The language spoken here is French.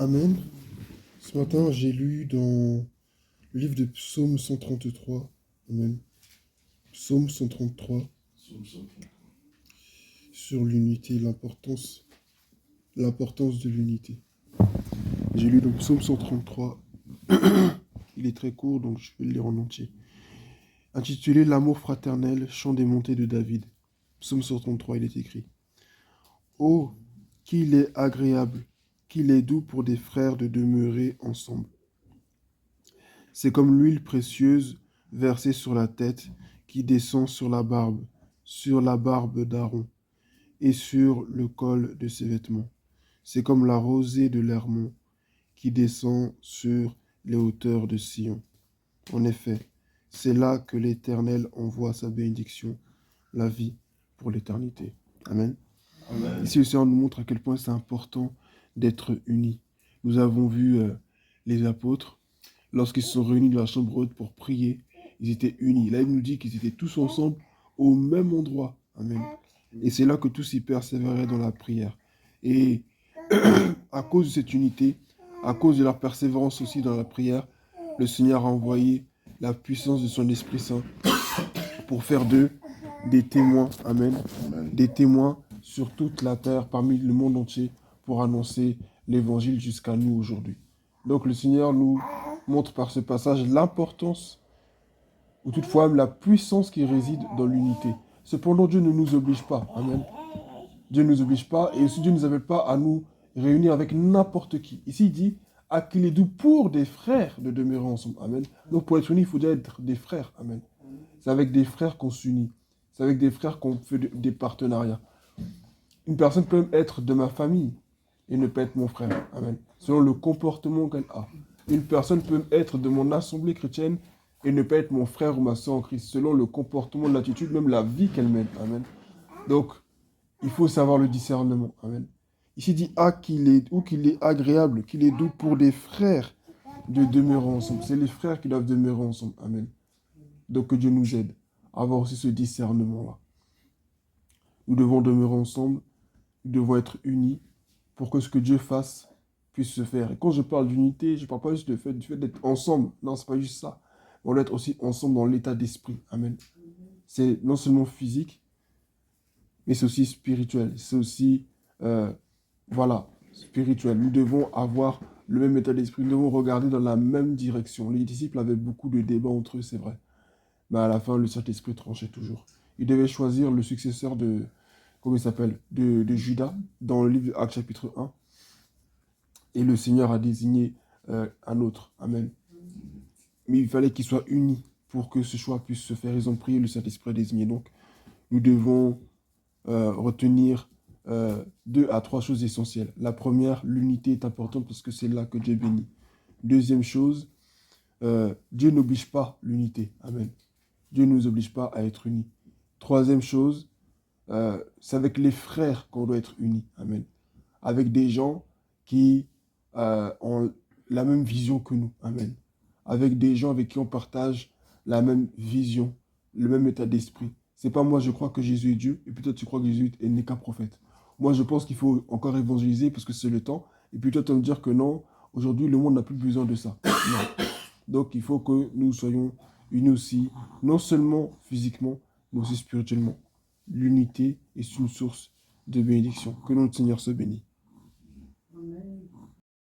Amen. Ce matin, j'ai lu dans le livre de Psaume 133. Amen. Psaume 133 sur l'unité, l'importance de l'unité. J'ai lu donc Psaume 133. Il est très court, donc je vais le lire en entier. Intitulé L'amour fraternel, chant des montées de David. Psaume 133, il est écrit. Oh, qu'il est agréable, qu'il est doux pour des frères de demeurer ensemble. C'est comme l'huile précieuse versée sur la tête qui descend sur la barbe d'Aaron et sur le col de ses vêtements. C'est comme la rosée de l'Hermon qui descend sur les hauteurs de Sion. En effet, c'est là que l'Éternel envoie sa bénédiction, la vie pour l'éternité. Amen. Amen. Ici, le Seigneur nous montre à quel point c'est important d'être unis. Nous avons vu les apôtres, lorsqu'ils se sont réunis dans la chambre haute pour prier, ils étaient unis. Là, il nous dit qu'ils étaient tous ensemble au même endroit. Amen. Et c'est là que tous y persévéraient dans la prière. Et à cause de cette unité, à cause de leur persévérance aussi dans la prière, le Seigneur a envoyé la puissance de son Esprit Saint pour faire d'eux des témoins. Amen. Des témoins sur toute la terre, parmi le monde entier, pour annoncer l'évangile jusqu'à nous aujourd'hui. Donc le Seigneur nous montre par ce passage l'importance, ou toutefois même la puissance qui réside dans l'unité. Cependant, Dieu ne nous oblige pas. Amen. Dieu ne nous oblige pas, et aussi Dieu ne nous appelle pas à nous réunir avec n'importe qui. Ici, il dit à qu'il est doux pour des frères de demeurer ensemble. Amen. Donc pour être unis, il faut déjà être des frères. Amen. C'est avec des frères qu'on s'unit. C'est avec des frères qu'on fait des partenariats. Une personne peut être de ma famille et ne pas être mon frère. Amen. Selon le comportement qu'elle a. Une personne peut être de mon assemblée chrétienne et ne pas être mon frère ou ma soeur en Christ. Selon le comportement, l'attitude, même la vie qu'elle mène. Amen. Donc, il faut savoir le discernement. Amen. Ici dit qu'il est agréable, qu'il est doux pour des frères de demeurer ensemble. C'est les frères qui doivent demeurer ensemble. Amen. Donc que Dieu nous aide à avoir aussi ce discernement-là. Nous devons demeurer ensemble, nous devons être unis pour que ce que Dieu fasse puisse se faire. Et quand je parle d'unité, je ne parle pas juste du fait d'être ensemble. Non, ce n'est pas juste ça. On doit être aussi ensemble dans l'état d'esprit. Amen. C'est non seulement physique, mais c'est aussi spirituel. C'est aussi, spirituel. Nous devons avoir le même état d'esprit. Nous devons regarder dans la même direction. Les disciples avaient beaucoup de débats entre eux, c'est vrai. Mais à la fin, le Saint-Esprit tranchait toujours. Ils devaient choisir le successeur de, comment il s'appelle, de Judas, dans le livre de Actes chapitre 1. Et le Seigneur a désigné un autre. Amen. Mais il fallait qu'ils soient unis pour que ce choix puisse se faire. Ils ont prié, le Saint-Esprit a désigné. Donc, nous devons retenir 2 à 3 choses essentielles. La première, l'unité est importante parce que c'est là que Dieu bénit. Deuxième chose, Dieu n'oblige pas l'unité. Amen. Dieu ne nous oblige pas à être unis. Troisième chose, c'est avec les frères qu'on doit être unis. Amen. Avec des gens qui ont la même vision que nous. Amen. Avec des gens avec qui on partage la même vision, le même état d'esprit. C'est pas moi, je crois que Jésus est Dieu, et puis toi, tu crois que Jésus n'est qu'un prophète. Moi, je pense qu'il faut encore évangéliser parce que c'est le temps. Et puis toi, tu vas me dire que non, aujourd'hui, le monde n'a plus besoin de ça. Non. Donc, il faut que nous soyons unis aussi, non seulement physiquement, mais aussi spirituellement. L'unité est une source de bénédiction. Que notre Seigneur se bénisse.